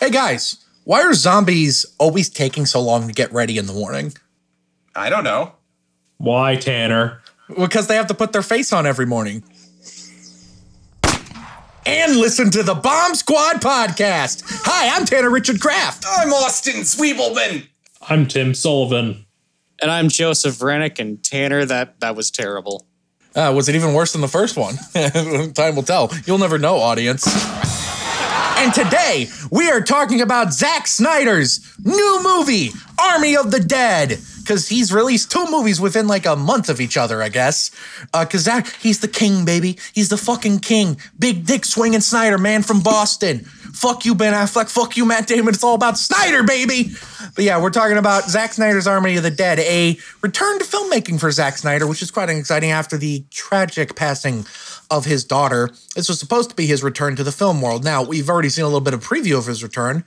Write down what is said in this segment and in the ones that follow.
Hey guys, why are zombies always taking so long to get ready in the morning? I don't know. Why, Tanner? Because they have to put their face on every morning. And listen to the Bomb Squad podcast. Hi, I'm Tanner Richard Kraft. I'm Austin Sweebleman. I'm Tim Sullivan. And I'm Joseph Rennick, and Tanner, that was terrible. Was it even worse than the first one? Time will tell. You'll never know, audience. And today, we are talking about Zack Snyder's new movie, Army of the Dead. Because he's released 2 movies within like a month of each other, I guess. Because Zack, he's the king, baby. He's the fucking king. Big dick swinging Snyder, man from Boston. Fuck you, Ben Affleck. Fuck you, Matt Damon. It's all about Snyder, baby. But yeah, we're talking about Zack Snyder's Army of the Dead, a return to filmmaking for Zack Snyder, which is quite exciting after the tragic passing of his daughter. This was supposed to be his return to the film world. Now, we've already seen a little bit of preview of his return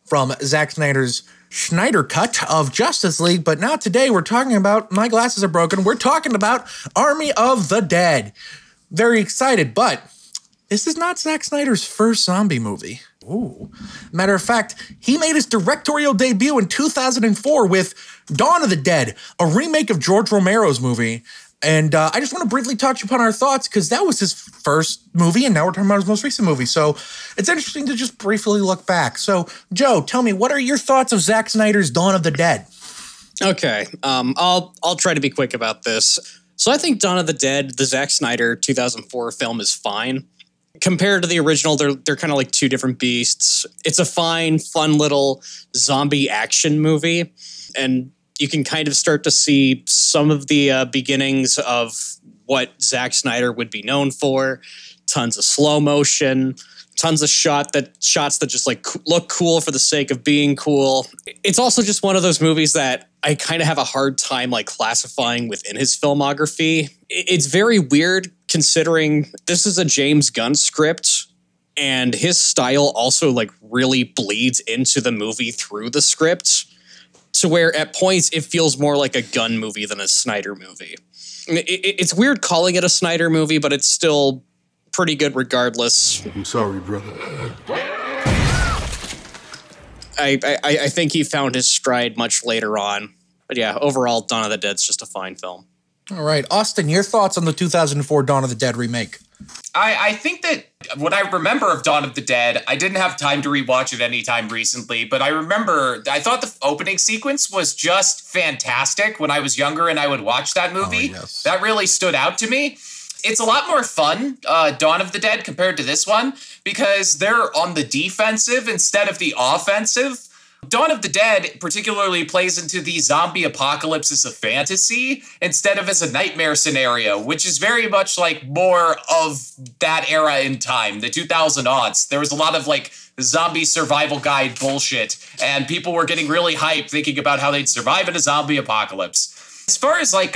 from Zack Snyder's Snyder Cut of Justice League, but now today we're talking about, my glasses are broken, we're talking about Army of the Dead. Very excited, but this is not Zack Snyder's first zombie movie. Ooh. Matter of fact, he made his directorial debut in 2004 with Dawn of the Dead, a remake of George Romero's movie. And I just want to briefly touch upon our thoughts because that was his first movie and now we're talking about his most recent movie. So it's interesting to just briefly look back. So, Joe, tell me, what are your thoughts of Zack Snyder's Dawn of the Dead? Okay, I'll try to be quick about this. So I think Dawn of the Dead, the Zack Snyder 2004 film, is fine. Compared to the original, they're kind of like two different beasts. It's a fine, fun little zombie action movie. And you can kind of start to see some of the beginnings of what Zack Snyder would be known for. Tons of slow motion, tons of shots that just like look cool for the sake of being cool. It's also just one of those movies that I kind of have a hard time like classifying within his filmography. It's very weird considering this is a James Gunn script and his style also like really bleeds into the movie through the script. To where at points it feels more like a Gunn movie than a Snyder movie. It's weird calling it a Snyder movie, but it's still pretty good regardless. I'm sorry, brother. I think he found his stride much later on. But yeah, overall, Dawn of the Dead's just a fine film. All right. Austin, your thoughts on the 2004 Dawn of the Dead remake? I think that what I remember of Dawn of the Dead, I didn't have time to rewatch it anytime recently, but I thought the opening sequence was just fantastic when I was younger and I would watch that movie. Oh, yes. That really stood out to me. It's a lot more fun, Dawn of the Dead, compared to this one, because they're on the defensive instead of the offensive. Dawn of the Dead particularly plays into the zombie apocalypse as a fantasy instead of as a nightmare scenario, which is very much like more of that era in time, the 2000s. There was a lot of like zombie survival guide bullshit, and people were getting really hyped thinking about how they'd survive in a zombie apocalypse. As far as like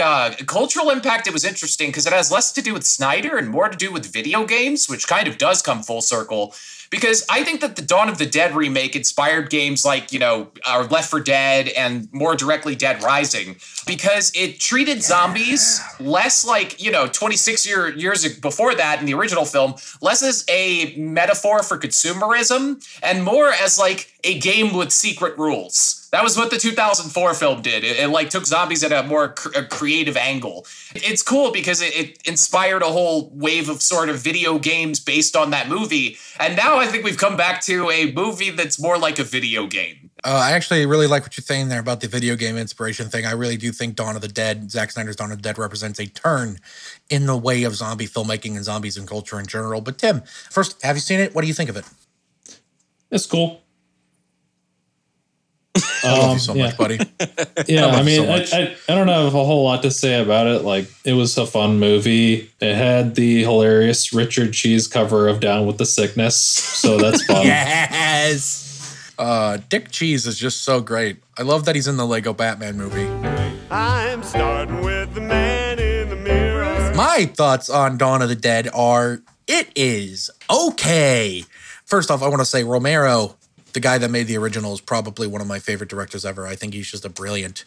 cultural impact, it was interesting because it has less to do with Snyder and more to do with video games, which kind of does come full circle. Because I think that the Dawn of the Dead remake inspired games like, Left 4 Dead and more directly Dead Rising. Because it treated zombies less like, 26 years before that in the original film, less as a metaphor for consumerism and more as like a game with secret rules. That was what the 2004 film did. It like took zombies at a more creative angle. It's cool because it inspired a whole wave of sort of video games based on that movie. And now I think we've come back to a movie that's more like a video game. I actually really like what you're saying there about the video game inspiration thing. I really do think Dawn of the Dead, Zack Snyder's Dawn of the Dead, represents a turn in the way of zombie filmmaking and zombies and culture in general. But Tim, first, have you seen it? What do you think of it? It's cool. I love you so much, buddy. Yeah, I mean, so I don't have a whole lot to say about it. Like, it was a fun movie. It had the hilarious Richard Cheese cover of Down with the Sickness, so that's fun. Yes! Dick Cheese is just so great. I love that he's in the Lego Batman movie. I'm starting with the man in the mirror. My thoughts on Dawn of the Dead are, it is okay. First off, I want to say Romero, the guy that made the original, is probably one of my favorite directors ever. I think he's just a brilliant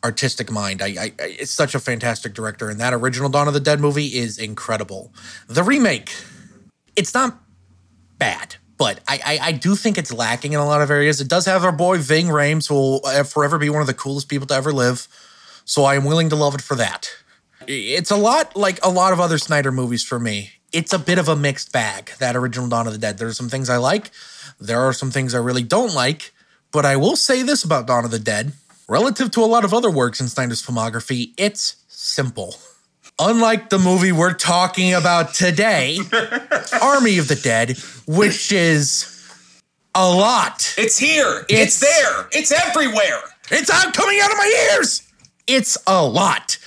artistic mind. It's such a fantastic director, and that original Dawn of the Dead movie is incredible. The remake, it's not bad. But I do think it's lacking in a lot of areas. It does have our boy Ving Rhames, who will forever be one of the coolest people to ever live. So I am willing to love it for that. It's a lot like a lot of other Snyder movies for me. It's a bit of a mixed bag, that original Dawn of the Dead. There are some things I like. There are some things I really don't like. But I will say this about Dawn of the Dead. Relative to a lot of other works in Snyder's filmography, it's simple. Unlike the movie we're talking about today, Army of the Dead, which is a lot. It's here. It's there. It's everywhere. It's coming out of my ears. It's a lot.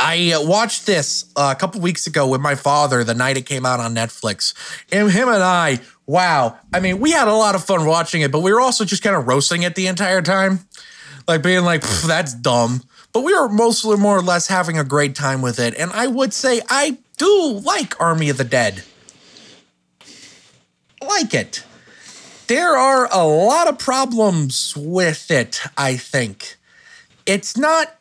I watched this a couple weeks ago with my father the night it came out on Netflix. And him and I, wow. I mean, we had a lot of fun watching it, but we were also just kind of roasting it the entire time. Like being like, that's dumb. But we were mostly more or less having a great time with it. And I would say I do like Army of the Dead. Like it. There are a lot of problems with it, I think. It's not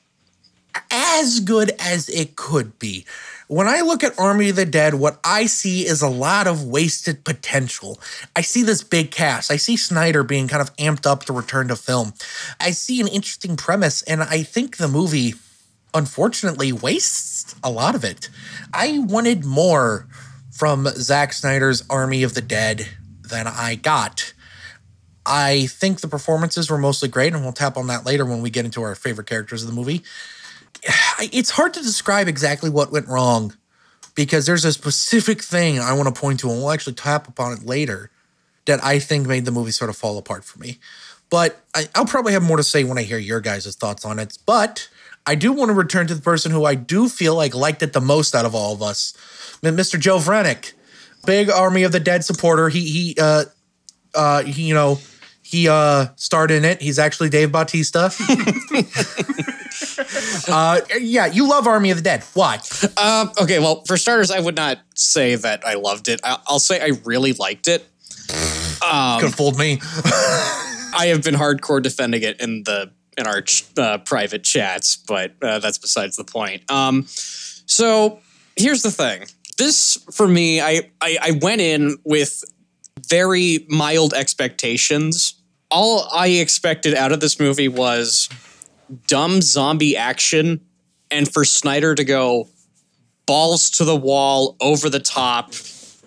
as good as it could be. When I look at Army of the Dead, what I see is a lot of wasted potential. I see this big cast. I see Snyder being kind of amped up to return to film. I see an interesting premise, and I think the movie, unfortunately, wastes a lot of it. I wanted more from Zack Snyder's Army of the Dead than I got. I think the performances were mostly great, and we'll tap on that later when we get into our favorite characters of the movie. It's hard to describe exactly what went wrong because there's a specific thing I want to point to, and we'll actually tap upon it later, that I think made the movie sort of fall apart for me. But I'll probably have more to say when I hear your guys' thoughts on it. But I do want to return to the person who I do feel like liked it the most out of all of us, Mr. Joe Vrenick, big Army of the Dead supporter. He starred in it. He's actually Dave Bautista. Yeah, you love Army of the Dead. Why? Okay, well, for starters, I would not say that I loved it. I'll say I really liked it. Could have fooled me. I have been hardcore defending it in our private chats, but that's besides the point. So here's the thing. This, for me, I went in with very mild expectations. All I expected out of this movie was dumb zombie action, and for Snyder to go balls to the wall, over the top,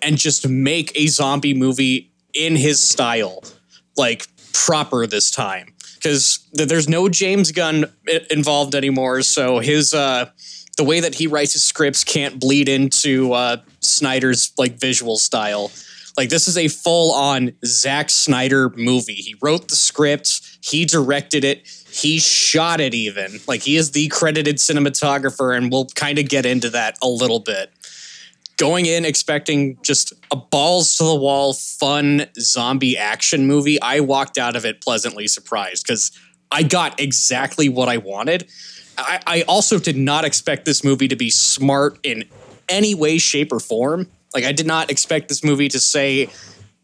and just make a zombie movie in his style, like proper this time. Because there's no James Gunn involved anymore, so his the way that he writes his scripts can't bleed into Snyder's like visual style. Like, this is a full-on Zack Snyder movie. He wrote the script, he directed it, he shot it even. Like, he is the credited cinematographer, and we'll kind of get into that a little bit. Going in expecting just a balls-to-the-wall, fun zombie action movie, I walked out of it pleasantly surprised, because I got exactly what I wanted. I also did not expect this movie to be smart in any way, shape, or form. Like, I did not expect this movie to say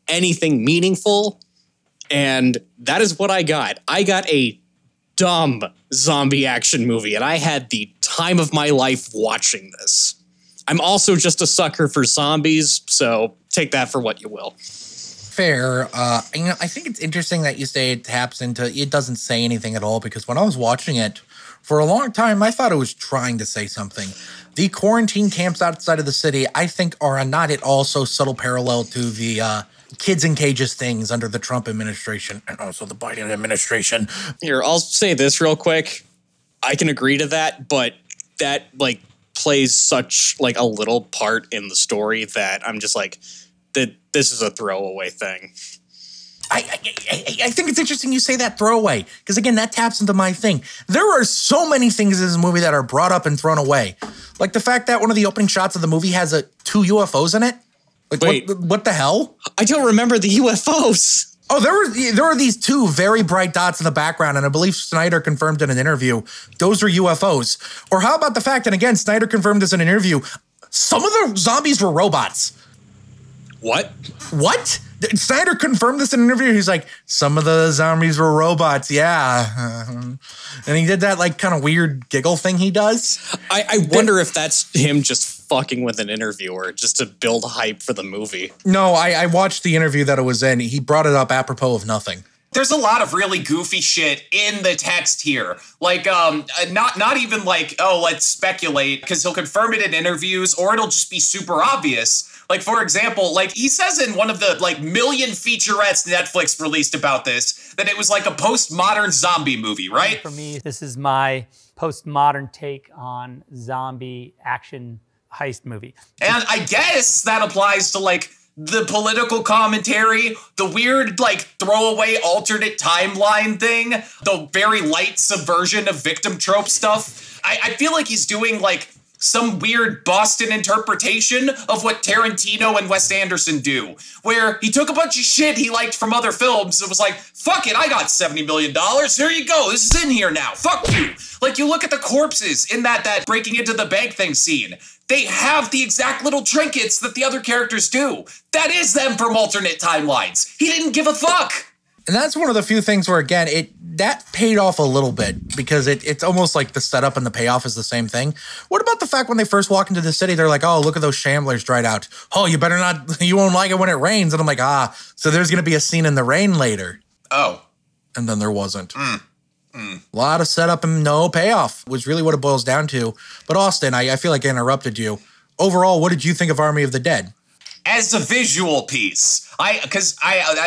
anything meaningful, and that is what I got. I got a dumb zombie action movie, and I had the time of my life watching this. I'm also just a sucker for zombies, so take that for what you will. Fair. I think it's interesting that you say it taps into, it doesn't say anything at all, because when I was watching it, for a long time, I thought it was trying to say something. The quarantine camps outside of the city, I think, are a not at all so subtle parallel to the kids in cages things under the Trump administration and also the Biden administration. Here, I'll say this real quick. I can agree to that, but that, like, plays such, like, a little part in the story that I'm just like, that this is a throwaway thing. I think it's interesting you say that throwaway, because again, that taps into my thing. There are so many things in this movie that are brought up and thrown away. Like the fact that one of the opening shots of the movie has 2 UFOs in it. Like, wait, what the hell? I don't remember the UFOs. Oh, there were these 2 very bright dots in the background, and I believe Snyder confirmed in an interview those are UFOs. Or how about the fact, and again, Snyder confirmed this in an interview, some of the zombies were robots. What? What? Snyder confirmed this in an interview. He's like, some of the zombies were robots, yeah. And he did that like kind of weird giggle thing he does. I wonder if that's him just fucking with an interviewer just to build hype for the movie. No, I watched the interview that it was in. He brought it up apropos of nothing. There's a lot of really goofy shit in the text here. Like, not even like, oh, let's speculate, because he'll confirm it in interviews, or it'll just be super obvious. Like, for example, like he says in one of the like million featurettes Netflix released about this, that it was like a postmodern zombie movie, right? For me, this is my postmodern take on zombie action heist movie. And I guess that applies to like the political commentary, the weird like throwaway alternate timeline thing, the very light subversion of victim trope stuff. I feel like he's doing like some weird Boston interpretation of what Tarantino and Wes Anderson do, where he took a bunch of shit he liked from other films and was like, fuck it, I got $70 million, here you go, this is in here now, fuck you. Like, you look at the corpses in that breaking into the bank thing scene, they have the exact little trinkets that the other characters do. That is them from alternate timelines. He didn't give a fuck. And that's one of the few things where, again, that paid off a little bit, because it's almost like the setup and the payoff is the same thing. What about the fact when they first walk into the city, they're like, oh, look at those shamblers dried out. Oh, you won't like it when it rains. And I'm like, so there's going to be a scene in the rain later. Oh. And then there wasn't. A lot of setup and no payoff was really what it boils down to. But Austin, I feel like I interrupted you. Overall, what did you think of Army of the Dead? As a visual piece, I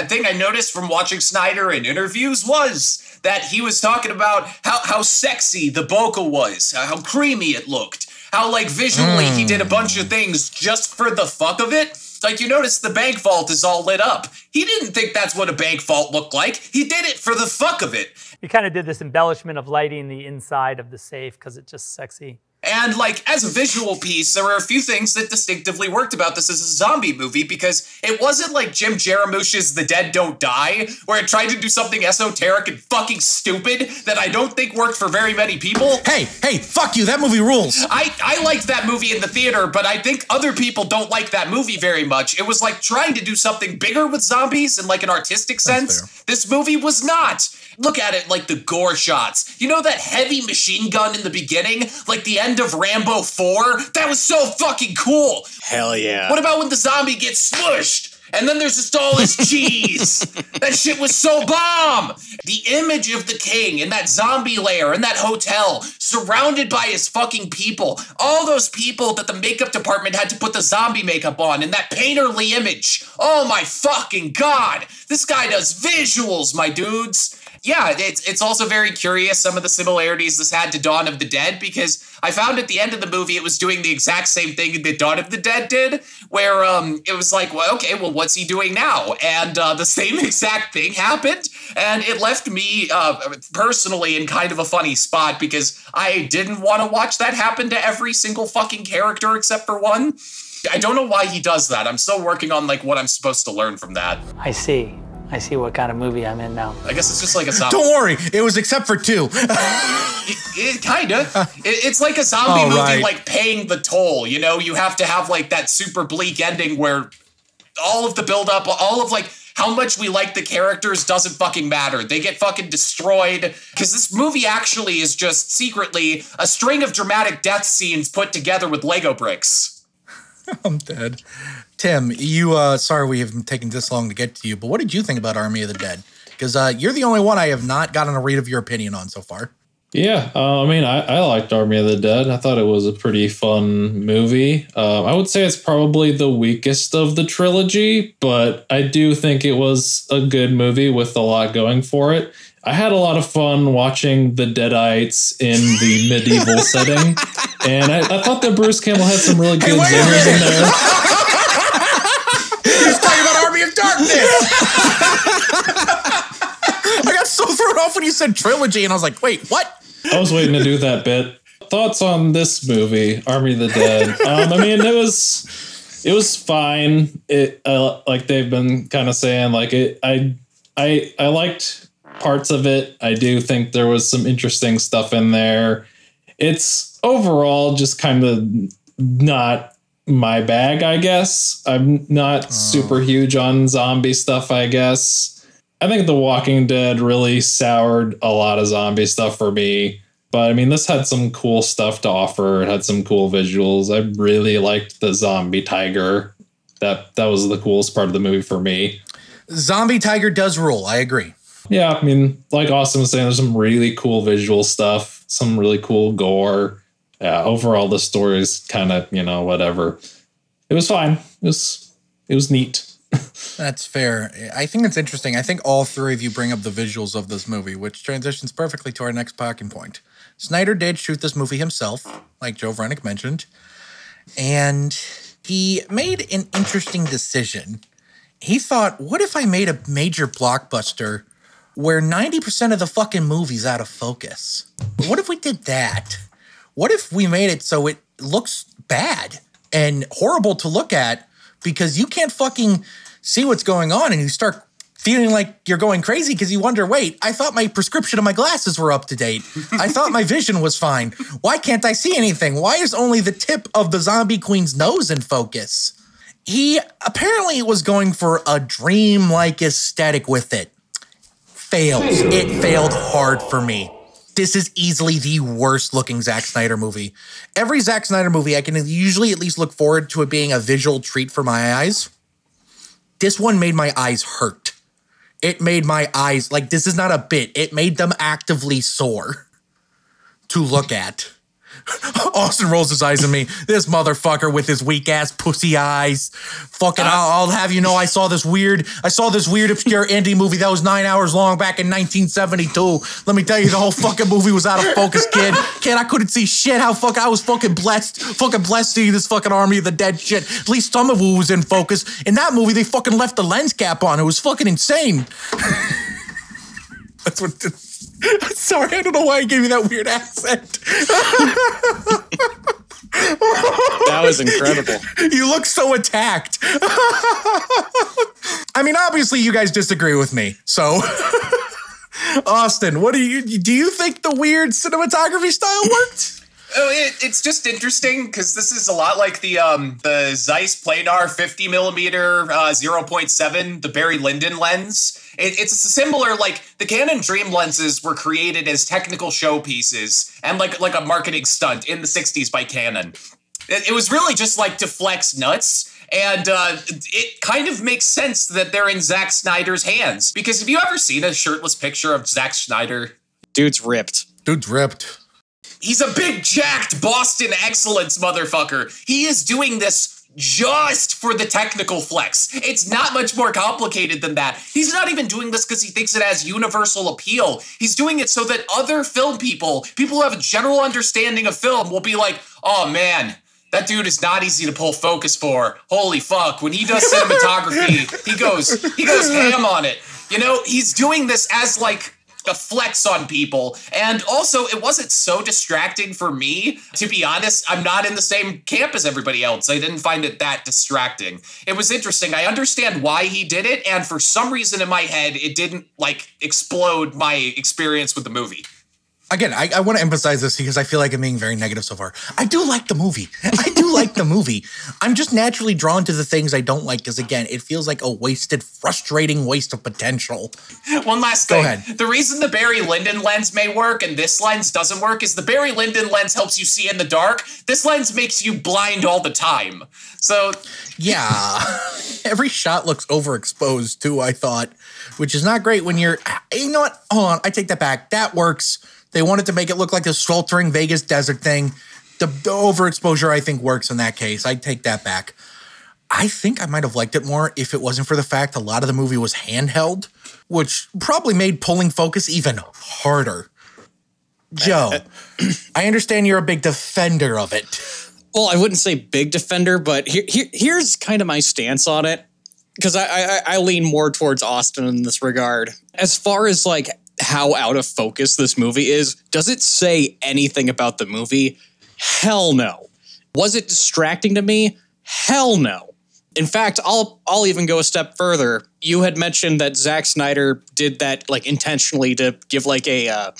think I noticed from watching Snyder in interviews was that he was talking about how sexy the bokeh was, how creamy it looked, how like visually he did a bunch of things just for the fuck of it. Like, you notice the bank vault is all lit up. He didn't think that's what a bank vault looked like. He did it for the fuck of it. He kind of did this embellishment of lighting the inside of the safe because it's just sexy. And, like, as a visual piece, there were a few things that distinctively worked about this as a zombie movie, because it wasn't like Jim Jarmusch's The Dead Don't Die, where it tried to do something esoteric and fucking stupid that I don't think worked for very many people. Hey, fuck you, that movie rules. I liked that movie in the theater, but I think other people don't like that movie very much. It was like trying to do something bigger with zombies in like an artistic sense. This movie was not. Look at it, like the gore shots. You know that heavy machine gun in the beginning? Like the end of Rambo 4? That was so fucking cool. Hell yeah. What about when the zombie gets smushed? And then there's just all this cheese. That shit was so bomb. The image of the king in that zombie lair in that hotel, surrounded by his fucking people. All those people that the makeup department had to put the zombie makeup on in that painterly image. Oh my fucking God. This guy does visuals, my dudes. Yeah, it's also very curious, some of the similarities this had to Dawn of the Dead, because I found at the end of the movie it was doing the exact same thing that Dawn of the Dead did, where it was like, well, okay, well, what's he doing now? And the same exact thing happened, and it left me personally in kind of a funny spot, because I didn't want to watch that happen to every single fucking character except for one. I don't know why he does that. I'm still working on like what I'm supposed to learn from that. I see what kind of movie I'm in now. I guess it's just like a zombie. Don't worry, it was except for 2. It kind of. It's like a zombie movie, right. Like Paying the Toll. You know, you have to have like that super bleak ending where all of the buildup, all of like how much we like the characters doesn't fucking matter. They get fucking destroyed. Because this movie actually is just secretly a string of dramatic death scenes put together with Lego bricks. I'm dead. Tim, sorry we have taken this long to get to you, but what did you think about Army of the Dead? Because you're the only one I have not gotten a read of your opinion on so far. Yeah, I liked Army of the Dead. I thought it was a pretty fun movie. I would say it's probably the weakest of the trilogy, but I do think it was a good movie with a lot going for it. I had a lot of fun watching the Deadites in the medieval setting, and I thought that Bruce Campbell had some really good zingers in there. He's talking about Army of Darkness! I got so thrown off when you said trilogy, and I was like, wait, what? I was waiting to do that bit. Thoughts on this movie, Army of the Dead? It was fine. Like they've been kind of saying, like I liked parts of it. I do think there was some interesting stuff in there. It's overall just kind of not my bag, I guess. I'm not super huge on zombie stuff, I guess. I think The Walking Dead really soured a lot of zombie stuff for me. But I mean, this had some cool stuff to offer. It had some cool visuals. I really liked the zombie tiger. That was the coolest part of the movie for me. Zombie tiger does rule. I agree. Yeah, I mean, like Austin was saying, there's some really cool visual stuff, some really cool gore. Yeah, overall, the story is kind of, whatever. It was fine. It was neat. That's fair. I think it's interesting. I think all three of you bring up the visuals of this movie, which transitions perfectly to our next talking point. Snyder did shoot this movie himself, like Joe Vrenick mentioned, and he made an interesting decision. He thought, what if I made a major blockbuster where 90% of the fucking movie's out of focus? What if we did that? What if we made it so it looks bad and horrible to look at because you can't fucking see what's going on and you start feeling like you're going crazy because you wonder, wait, I thought my prescription of my glasses were up to date. I thought my vision was fine. Why can't I see anything? Why is only the tip of the zombie queen's nose in focus? He apparently was going for a dream-like aesthetic with it. Fails. It failed hard for me. This is easily the worst looking Zack Snyder movie. Every Zack Snyder movie, I can usually at least look forward to it being a visual treat for my eyes. This one made my eyes hurt. It made my eyes, like, this is not a bit. It made them actively sore to look at. Austin rolls his eyes at me. This motherfucker with his weak ass pussy eyes. Fucking, I'll have you know, I saw this weird obscure indie movie that was 9 hours long back in 1972. Let me tell you, the whole fucking movie was out of focus, kid. I couldn't see shit. I was fucking blessed seeing this fucking Army of the Dead shit. At least some of it was in focus. In that movie, they fucking left the lens cap on. It was fucking insane. That's what. Sorry, I don't know why I gave you that weird accent. That was incredible. You look so attacked. I mean, obviously you guys disagree with me, so Austin, what do you think the weird cinematography style worked? Oh, it's just interesting because this is a lot like the Zeiss Planar 50 millimeter 0.7, the Barry Lyndon lens. It's similar, like the Canon Dream lenses were created as technical showpieces and like a marketing stunt in the 60s by Canon. It was really just like to flex nuts. And it kind of makes sense that they're in Zack Snyder's hands. Because have you ever seen a shirtless picture of Zack Snyder? Dude's ripped. He's a big, jacked Boston excellence motherfucker. He is doing this just for the technical flex. It's not much more complicated than that. He's not even doing this because he thinks it has universal appeal. He's doing it so that other film people who have a general understanding of film will be like, oh man, that dude is not easy to pull focus for. Holy fuck. When he does cinematography, he goes ham on it. You know, he's doing this as like a flex on people. And also, it wasn't so distracting for me. To be honest, I'm not in the same camp as everybody else. I didn't find it that distracting. It was interesting. I understand why he did it. And for some reason in my head, it didn't like explode my experience with the movie. Again, I want to emphasize this because I feel like I'm being very negative so far. I do like the movie. I'm just naturally drawn to the things I don't like because, again, it feels like a frustrating waste of potential. One last thing. Go ahead. The reason the Barry Lyndon lens may work and this lens doesn't work is the Barry Lyndon lens helps you see in the dark. This lens makes you blind all the time. So, yeah. Every shot looks overexposed, too, I thought, which is not great when you're... You know what? Hold on. I take that back. That works. They wanted to make it look like a sweltering Vegas desert thing. The overexposure, I think, works in that case. I take that back. I think I might have liked it more if it wasn't for the fact a lot of the movie was handheld, which probably made pulling focus even harder. Joe, I understand you're a big defender of it. Well, I wouldn't say big defender, but here's kind of my stance on it, because I lean more towards Austin in this regard. As far as like how out of focus this movie is, does it say anything about the movie? Hell no. Was it distracting to me? Hell no. In fact, I'll even go a step further. You had mentioned that Zack Snyder did that like intentionally to give like a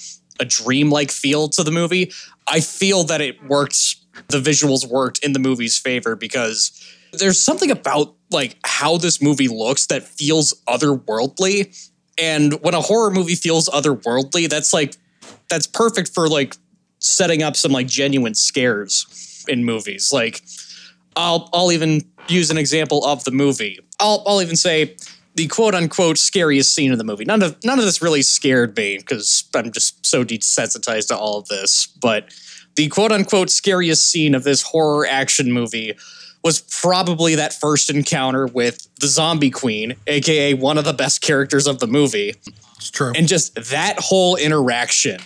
dreamlike feel to the movie. I feel that it worked. The visuals worked in the movie's favor because there's something about like how this movie looks that feels otherworldly. And when a horror movie feels otherworldly, that's perfect for like setting up some like genuine scares in movies. Like I'll even use an example of the movie. I'll even say the quote unquote scariest scene in the movie. None of this really scared me because I'm just so desensitized to all of this. But the quote unquote scariest scene of this horror action movie was probably that first encounter with the zombie queen, aka one of the best characters of the movie. It's true. And just that whole interaction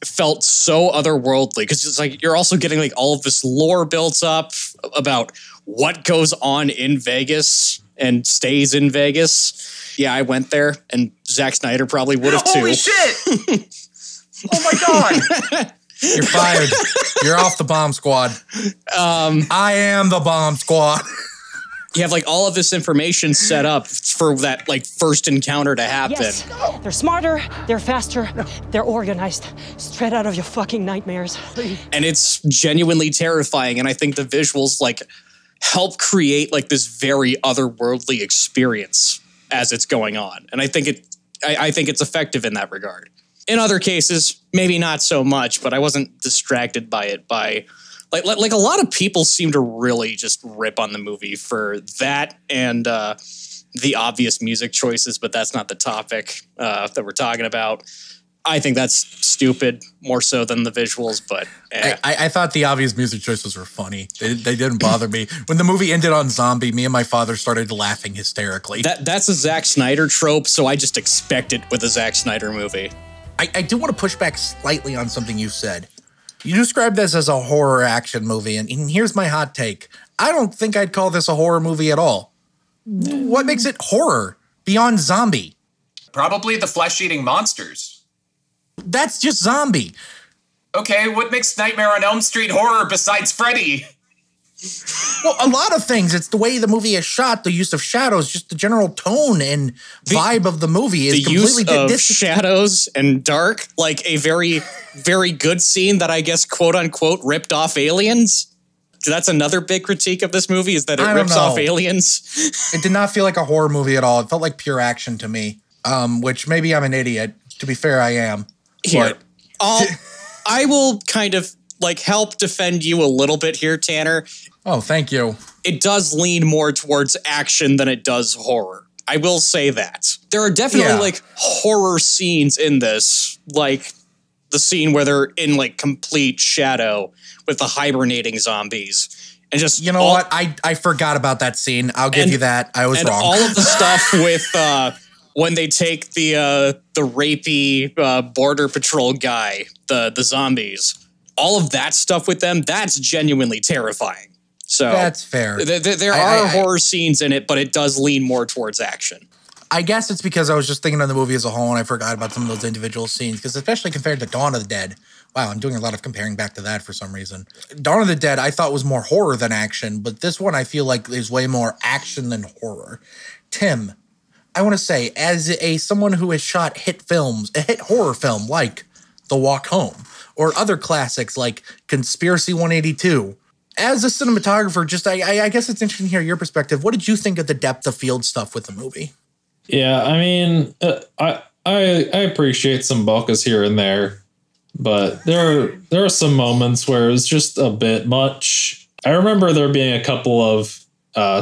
felt so otherworldly because it's like you're also getting like all of this lore built up about what goes on in Vegas and stays in Vegas. Yeah, I went there, and Zack Snyder probably would have too. Holy shit! Oh my god! You're fired. You're off the bomb squad. I am the bomb squad. You have like all of this information set up for that like first encounter to happen. Yes, they're smarter, they're faster, they're organized. Straight out of your fucking nightmares. And it's genuinely terrifying. And I think the visuals like help create like this very otherworldly experience as it's going on. And I think it's effective in that regard. In other cases, maybe not so much, but I wasn't distracted by it like a lot of people seem to really just rip on the movie for that and the obvious music choices, but that's not the topic that we're talking about. I think that's stupid more so than the visuals, but I thought the obvious music choices were funny. They didn't bother me. When the movie ended on zombie, me and my father started laughing hysterically. That's a Zack Snyder trope, so I just expect it with a Zack Snyder movie. I do want to push back slightly on something you said. You described this as a horror action movie, and here's my hot take. I don't think I'd call this a horror movie at all. What makes it horror beyond zombie? Probably the flesh-eating monsters. That's just zombie. Okay, what makes Nightmare on Elm Street horror besides Freddy? Well, a lot of things. It's the way the movie is shot, the use of shadows, just the general tone and vibe of the movie is completely the use of shadows and dark, like a very, very good scene that I guess quote unquote ripped off Aliens. That's another big critique of this movie is that it rips off Aliens. It did not feel like a horror movie at all. It felt like pure action to me, which maybe I'm an idiot. To be fair, I am. Here, I will kind of like help defend you a little bit here, Tanner. Oh, thank you. It does lean more towards action than it does horror. I will say that. There are definitely like horror scenes in this, like the scene where they're in like complete shadow with the hibernating zombies. And just you know what? I forgot about that scene. I'll give you that. I was wrong. All of the stuff with when they take the rapey border patrol guy, the zombies, all of that stuff with them, that's genuinely terrifying. So that's fair. There are horror scenes in it, but it does lean more towards action. I guess it's because I was just thinking of the movie as a whole and I forgot about some of those individual scenes, because especially compared to Dawn of the Dead. Wow, I'm doing a lot of comparing back to that for some reason. Dawn of the Dead I thought was more horror than action, but this one I feel like is way more action than horror. Tim, I want to say, as someone who has shot hit horror film like The Walk Home, or other classics like Conspiracy 182, as a cinematographer, just I guess it's interesting to hear your perspective. What did you think of the depth of field stuff with the movie? Yeah, I mean, I appreciate some bokehs here and there, but there are some moments where it was just a bit much. I remember there being a couple of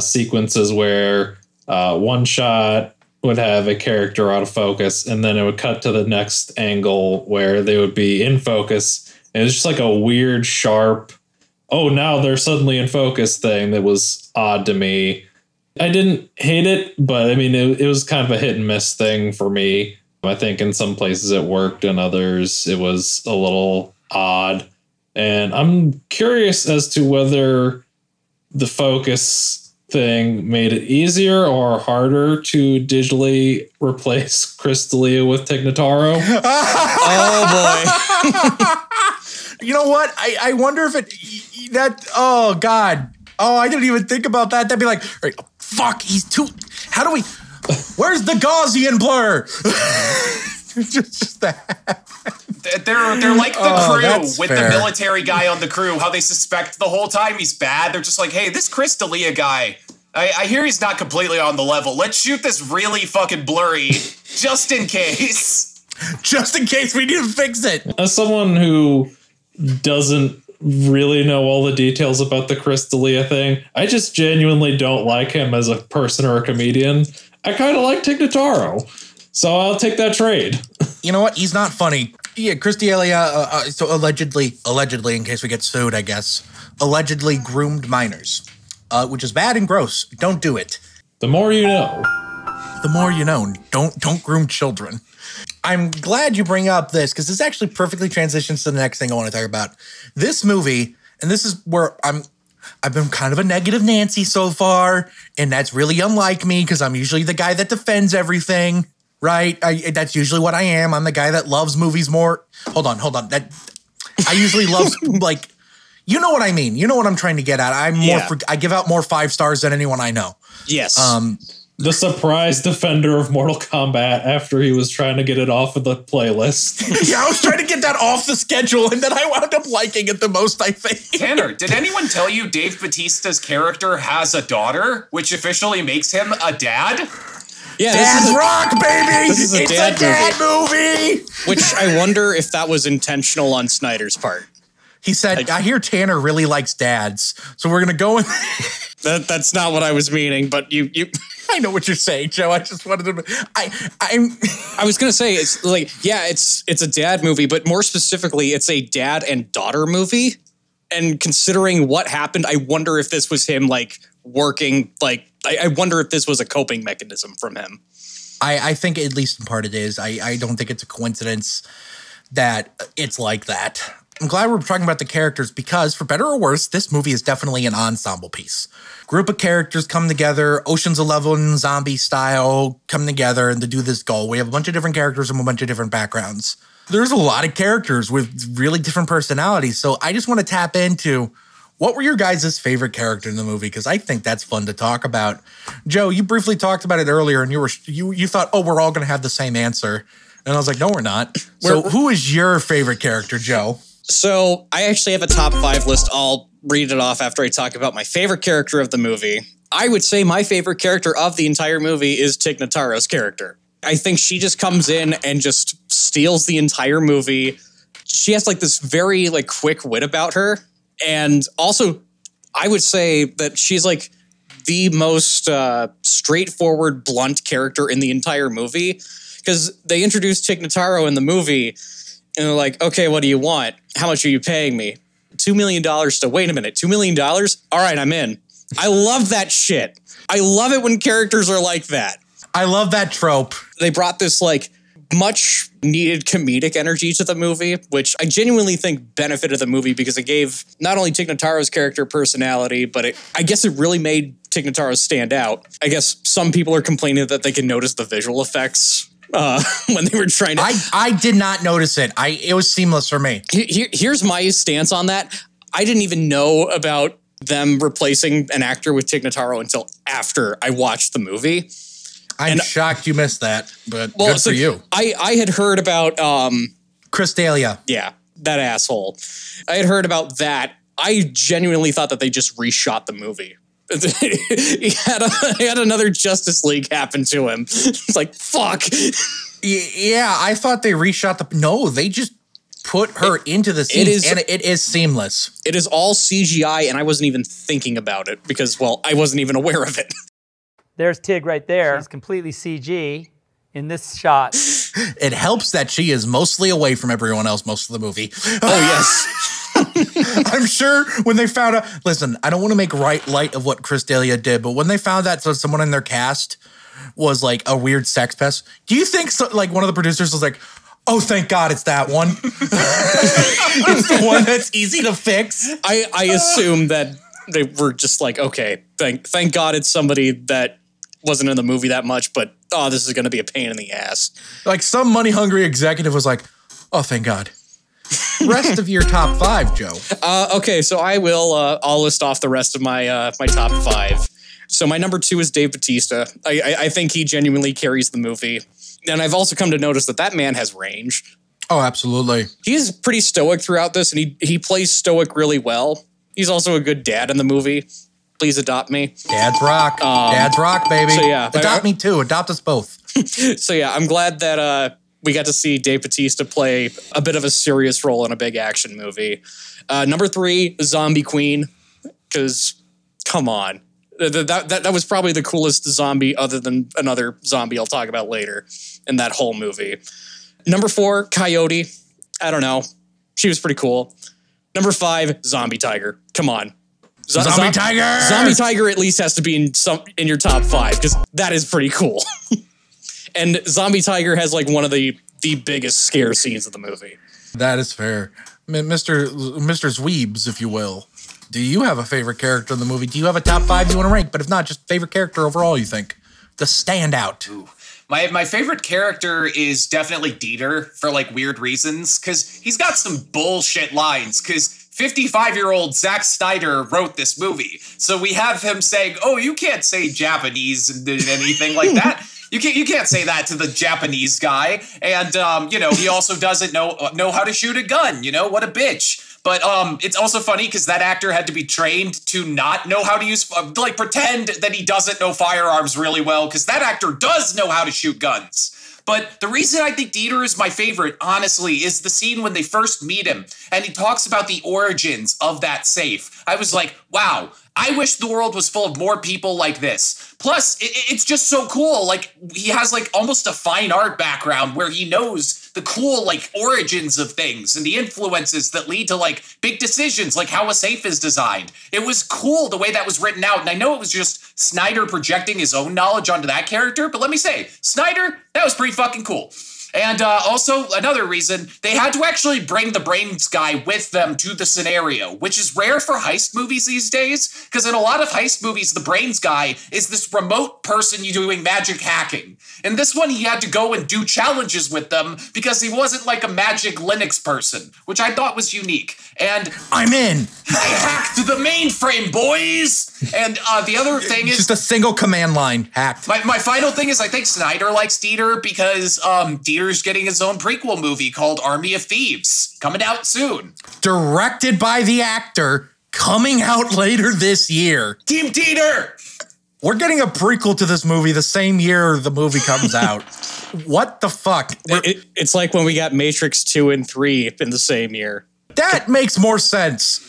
sequences where one shot would have a character out of focus, and then it would cut to the next angle where they would be in focus. And it was just like a weird, sharp, oh, now they're suddenly in focus thing that was odd to me. I didn't hate it, but I mean, it was kind of a hit and miss thing for me. I think in some places it worked, and others it was a little odd. And I'm curious as to whether the focus thing made it easier or harder to digitally replace Chris D'Elia with Tig Notaro. Oh boy. You know what? I wonder if oh God. Oh, I didn't even think about that. That'd be like, right, fuck, he's too, how do we, where's the Gaussian blur? just that. They're like the crew with the military guy on the crew, how they suspect the whole time he's bad. They're just like, hey, this Chris D'Elia guy, I hear he's not completely on the level. Let's shoot this really fucking blurry, just in case. Just in case we need to fix it. As someone who doesn't really know all the details about the Chris D'Elia thing. I just genuinely don't like him as a person or a comedian. I kind of like Tig Notaro, so I'll take that trade. You know what? He's not funny. Yeah, Chris D'Elia, so allegedly, in case we get sued, I guess, allegedly groomed minors, which is bad and gross. Don't do it. The more you know. The more you know. Don't groom children. I'm glad you bring up this because this actually perfectly transitions to the next thing I want to talk about. This movie, and this is where I've been kind of a negative Nancy so far, and that's really unlike me because I'm usually the guy that defends everything, right? That's usually what I am. I'm the guy that loves movies more. Hold on. I usually love, like, you know what I mean. You know what I'm trying to get at. I give out more 5 stars than anyone I know. Yes. The surprise defender of Mortal Kombat after he was trying to get it off of the playlist. Yeah, I was trying to get that off the schedule, and then I wound up liking it the most, I think. Tanner, did anyone tell you Dave Bautista's character has a daughter, which officially makes him a dad? Yeah, Dad's Rock, baby! This is a dad movie! Which I wonder if that was intentional on Snyder's part. He said, I hear Tanner really likes dads, so we're going to go in. That's not what I was meaning, but you I know what you're saying, Joe. I just wanted to. I was gonna say it's like, yeah, it's a dad movie, but more specifically, it's a dad and daughter movie. And considering what happened, I wonder if this was him like working. Like, I wonder if this was a coping mechanism from him. I think at least in part it is. I don't think it's a coincidence that it's like that. I'm glad we're talking about the characters because, for better or worse, this movie is definitely an ensemble piece. Group of characters come together, Ocean's 11 zombie style, come together and to do this goal. We have a bunch of different characters and a bunch of different backgrounds. There's a lot of characters with really different personalities, so I just want to tap into what were your guys' favorite character in the movie, because I think that's fun to talk about. Joe, you briefly talked about it earlier, and you thought, oh, we're all going to have the same answer. And I was like, no, we're not. So who is your favorite character, Joe? So I actually have a top 5 list. I'll read it off after I talk about my favorite character of the movie. I would say my favorite character of the entire movie is Tig Notaro's character. I think she just comes in and just steals the entire movie. She has like this very like quick wit about her. And also, I would say that she's like the most straightforward, blunt character in the entire movie. Because they introduced Tig Notaro in the movie, and they're like, okay, what do you want? How much are you paying me? $2 million to wait a minute. $2 million? All right, I'm in. I love that shit. I love it when characters are like that. I love that trope. They brought this like much needed comedic energy to the movie, which I genuinely think benefited the movie because it gave not only Tig Notaro's character personality, but I guess it really made Tig Notaro stand out. I guess some people are complaining that they can notice the visual effects when they were trying to. I did not notice it. It was seamless for me. Here's my stance on that. I didn't even know about them replacing an actor with Tig Notaro until after I watched the movie. I'm shocked you missed that, but good for you. I had heard about Chris D'Elia. Yeah, that asshole. I had heard about that. I genuinely thought that they just reshot the movie. he had another Justice League happen to him. It's like, fuck. Yeah, I thought they reshot No, they just put her into the scenes, and it is seamless. It is all CGI, and I wasn't even thinking about it because, well, I wasn't even aware of it. There's Tig right there. She's completely CG in this shot. It helps that she is mostly away from everyone else most of the movie. Oh, yes. I'm sure when they found out, listen, I don't want to make light of what Chris D'Elia did, but when they found that someone in their cast was like a weird sex pest, do you think like one of the producers was like, oh, thank God it's that one? It's the one that's easy to fix. I assume that they were just like, okay, thank God it's somebody that wasn't in the movie that much, but this is going to be a pain in the ass. Like some money-hungry executive was like, oh, thank God. Rest of your top 5, Joe. Okay, so I'll list off the rest of my my top 5. So my number 2 is Dave Bautista. I think he genuinely carries the movie. And I've also come to notice that man has range. Oh, absolutely. He's pretty stoic throughout this, and he plays stoic really well. He's also a good dad in the movie. Please adopt me. Dads rock. Dads rock, baby. So yeah. Adopt me too. Adopt us both. So yeah, I'm glad that we got to see Dave Bautista play a bit of a serious role in a big action movie. Number 3, Zombie Queen, because come on. That was probably the coolest zombie other than another zombie I'll talk about later in that whole movie. Number 4, Coyote. I don't know. She was pretty cool. Number 5, Zombie Tiger. Come on. Zombie Tiger! Zombie Tiger at least has to be in your top 5 because that is pretty cool. And Zombie Tiger has like one of the biggest scare scenes of the movie. That is fair. Mr. Zweebs, if you will. Do you have a favorite character in the movie? Do you have a top 5 you want to rank? But if not, just favorite character overall, you think? The standout. Ooh. My favorite character is definitely Dieter for like weird reasons, because he's got some bullshit lines, because 55-year-old Zack Snyder wrote this movie. So we have him saying, oh, you can't say Japanese and anything like that. You can't say that to the Japanese guy. And, he also doesn't know how to shoot a gun. What a bitch. But it's also funny because that actor had to be trained to not know how to use, pretend that he doesn't know firearms really well, because that actor does know how to shoot guns. But the reason I think Dieter is my favorite, honestly, is the scene when they first meet him and he talks about the origins of that safe. I was like, wow, I wish the world was full of more people like this. Plus, it's just so cool. Like, he has like almost a fine art background where he knows the cool like origins of things and the influences that lead to like big decisions, like how a safe is designed. It was cool the way that was written out. And I know it was just Snyder projecting his own knowledge onto that character, but let me say, Snyder, that was pretty fucking cool. And also, another reason, they had to actually bring the brains guy with them to the scenario, which is rare for heist movies these days, because in a lot of heist movies, the brains guy is this remote person doing magic hacking. In this one, he had to go and do challenges with them because he wasn't like a magic Linux person, which I thought was unique. And I'm in. I hacked the mainframe, boys! And the other thing is... just a single command line, hacked. My final thing is I think Snyder likes Dieter because Dieter's getting his own prequel movie called Army of Thieves, coming out soon. Directed by the actor, coming out later this year. Team Dieter! We're getting a prequel to this movie the same year the movie comes out. What the fuck? It's like when we got Matrix 2 and 3 in the same year. That makes more sense.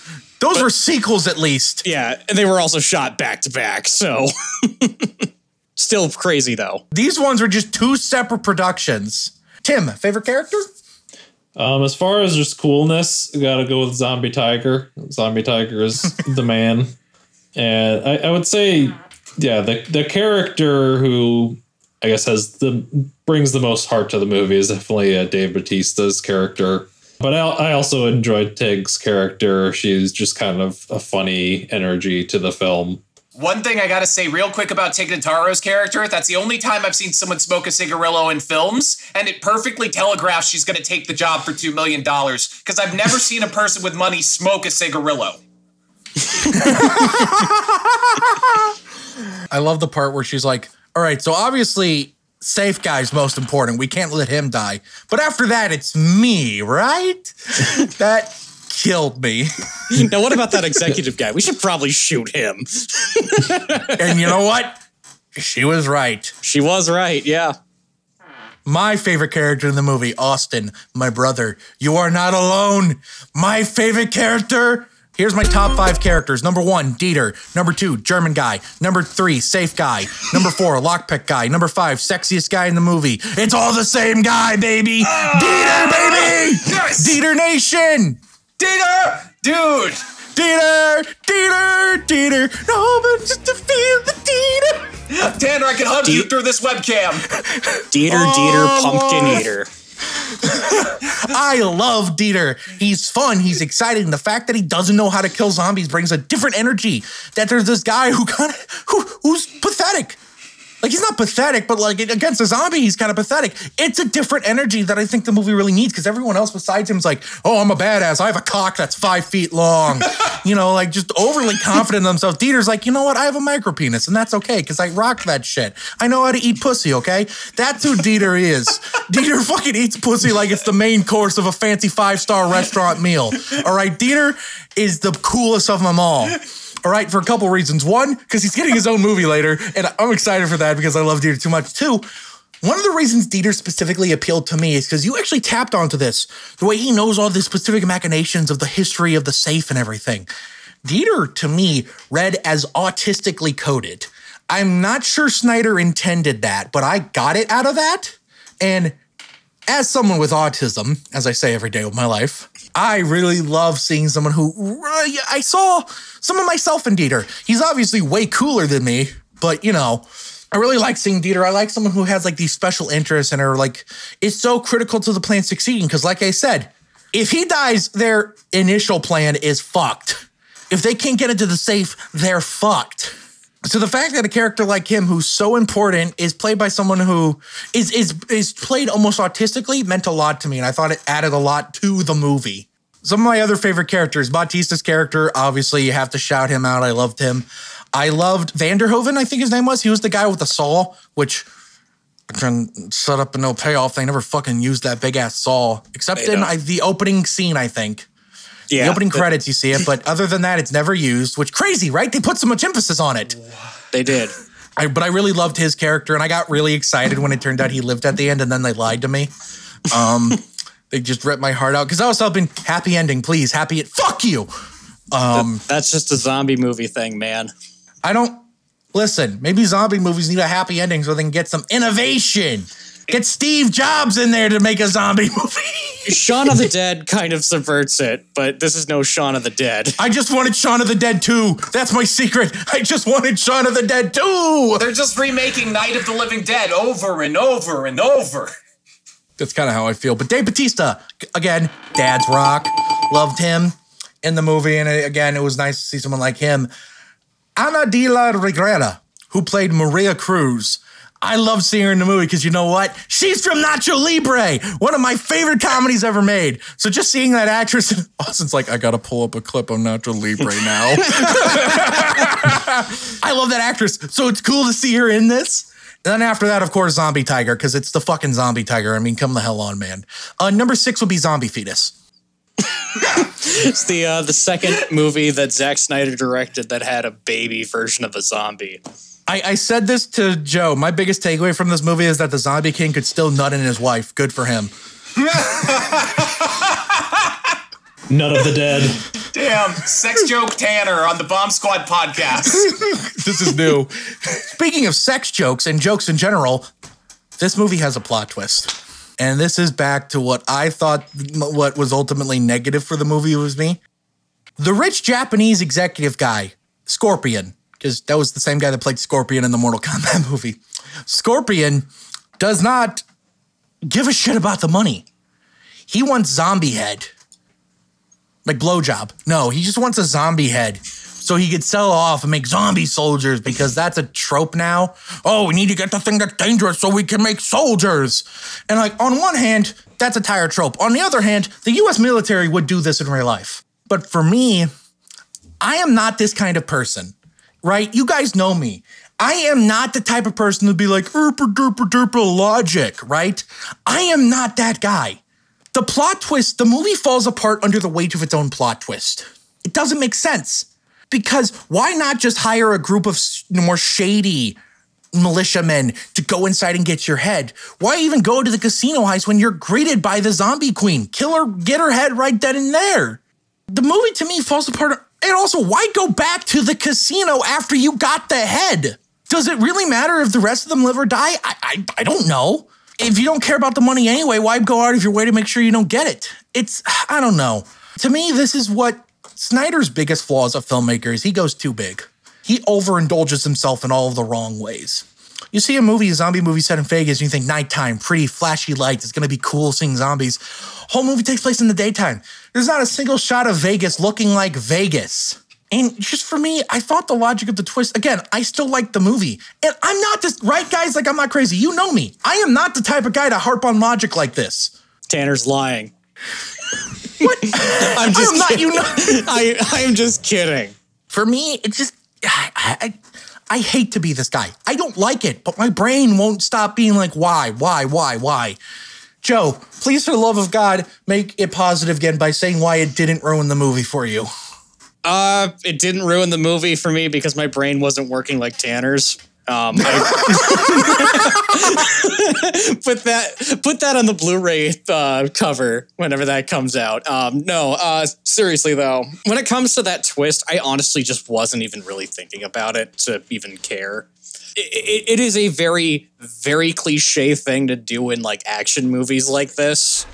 Those were sequels, at least. Yeah, and they were also shot back to back, so... Still crazy, though. These ones were just 2 separate productions. Tim, favorite character? As far as just coolness, you gotta go with Zombie Tiger. Zombie Tiger is the man. And I would say, yeah, the character who I guess brings the most heart to the movie is definitely Dave Bautista's character. But I also enjoyed Tig's character. She's just kind of a funny energy to the film. One thing I gotta say real quick about Tig Notaro's character, that's the only time I've seen someone smoke a cigarillo in films, and it perfectly telegraphs she's gonna take the job for $2 million, because I've never seen a person with money smoke a cigarillo. I love the part where she's like, all right, so obviously safe guy's most important. We can't let him die. But after that, it's me, right? That killed me. Now, what about that executive guy? We should probably shoot him. And you know what? She was right. She was right, yeah. My favorite character in the movie, Austin, my brother. You are not alone. My favorite character... Here's my top 5 characters. Number 1, Dieter. Number 2, German guy. Number 3, safe guy. Number 4, lockpick guy. Number 5, sexiest guy in the movie. It's all the same guy, baby. Dieter, baby. Yes! Dieter Nation. Dieter! Dude! Dieter. No, but just to feel the Dieter. Tanner, I can hug you through this webcam. Dieter, pumpkin eater. I love Dieter. He's fun. He's exciting. The fact that he doesn't know how to kill zombies brings a different energy. That there's this guy who's pathetic. Like, he's not pathetic, but like against a zombie, he's kind of pathetic. It's a different energy that I think the movie really needs, because everyone else besides him is like, oh, I'm a badass. I have a cock that's 5 feet long. Like just overly confident in themselves. Dieter's like, you know what? I have a micro penis, and that's okay, because I rock that shit. I know how to eat pussy, okay? That's who Dieter is. Dieter fucking eats pussy like it's the main course of a fancy 5-star restaurant meal. All right? Dieter is the coolest of them all. All right, for a couple reasons. 1, because he's getting his own movie later, and I'm excited for that because I love Dieter too much. 2, One of the reasons Dieter specifically appealed to me is because you actually tapped onto this. The way he knows all the specific machinations of the history of the safe and everything. Dieter, to me, read as autistically coded. I'm not sure Snyder intended that, but I got it out of that. And as someone with autism, as I say every day of my life, I really love seeing someone who, I saw some of myself in Dieter. He's obviously way cooler than me, but you know, I really like seeing Dieter. I like someone who has like these special interests and are like, is so critical to the plan succeeding. Cause like I said, if he dies, their initial plan is fucked. If they can't get into the safe, they're fucked. So the fact that a character like him, who's so important, is played by someone who is played almost autistically meant a lot to me. And I thought it added a lot to the movie. Some of my other favorite characters, Bautista's character, obviously you have to shout him out. I loved him. I loved Vanderhoven, I think his name was. He was the guy with the saw, which set up a no payoff. They never fucking used that big ass saw, except in the opening scene, I think. Yeah, the opening credits, you see it. But other than that, it's never used, which crazy, right? They put so much emphasis on it. They did. But I really loved his character, and I got really excited when it turned out he lived at the end, and then they lied to me. They just ripped my heart out, because I was hoping, happy ending, please, fuck you. That's just a zombie movie thing, man. Listen, maybe zombie movies need a happy ending so they can get some innovation. Get Steve Jobs in there to make a zombie movie. Shaun of the Dead kind of subverts it, but this is no Shaun of the Dead. I just wanted Shaun of the Dead 2. That's my secret. I just wanted Shaun of the Dead 2. They're just remaking Night of the Living Dead over and over and over. That's kind of how I feel. But Dave Bautista, again, Dad's Rock. Loved him in the movie. And again, it was nice to see someone like him. Ana de la Reguera, who played Maria Cruz. I love seeing her in the movie because you know what? She's from Nacho Libre, one of my favorite comedies ever made. So just seeing that actress, Austin's like, I got to pull up a clip of Nacho Libre now. I love that actress. So it's cool to see her in this. And then after that, of course, Zombie Tiger, because it's the fucking Zombie Tiger. I mean, come the hell on, man. Number 6 would be Zombie Fetus. It's the second movie that Zack Snyder directed that had a baby version of a zombie. I said this to Joe. My biggest takeaway from this movie is that the Zombie King could still nut in his wife. Good for him. Nut of the Dead. Damn, sex joke Tanner on the Bomb Squad podcast. This is new. Speaking of sex jokes and jokes in general, this movie has a plot twist. And this is back to what I thought what was ultimately negative for the movie was me. The rich Japanese executive guy, Scorpion, because that was the same guy that played Scorpion in the Mortal Kombat movie. Scorpion does not give a shit about the money. He wants zombie head. Like blowjob. No, he just wants a zombie head so he could sell off and make zombie soldiers because that's a trope now. Oh, we need to get the thing that's dangerous so we can make soldiers. And like on one hand, that's a tired trope. On the other hand, the US military would do this in real life. But for me, I am not this kind of person, right? You guys know me. I am not the type of person to be like, derpa logic, right? I am not that guy. The plot twist, the movie falls apart under the weight of its own plot twist. It doesn't make sense. Because why not just hire a group of more shady militiamen to go inside and get your head? Why even go to the casino heist when you're greeted by the zombie queen? Kill her, get her head right then and there. The movie to me falls apart. And also, why go back to the casino after you got the head? Does it really matter if the rest of them live or die? I don't know. If you don't care about the money anyway, why go out of your way to make sure you don't get it? I don't know. To me, this is what Snyder's biggest flaw as a filmmaker is he goes too big. He overindulges himself in all of the wrong ways. You see a zombie movie set in Vegas, and you think nighttime, pretty, flashy lights, it's going to be cool seeing zombies. Whole movie takes place in the daytime. There's not a single shot of Vegas looking like Vegas. And just for me, I thought the logic of the twist, again, I still like the movie. And I'm not this, right guys? Like I'm not crazy. You know me. I am not the type of guy to harp on logic like this. Tanner's lying. What? I'm just not, you know. I am just kidding. For me, it's just, I hate to be this guy. I don't like it, but my brain won't stop being like, why? Joe, please, for the love of God, make it positive again by saying why it didn't ruin the movie for you. It didn't ruin the movie for me because my brain wasn't working like Tanner's. Put that on the Blu-ray cover whenever that comes out. Seriously though, when it comes to that twist, I honestly just wasn't even really thinking about it to even care. It is a very, very cliche thing to do in like action movies like this.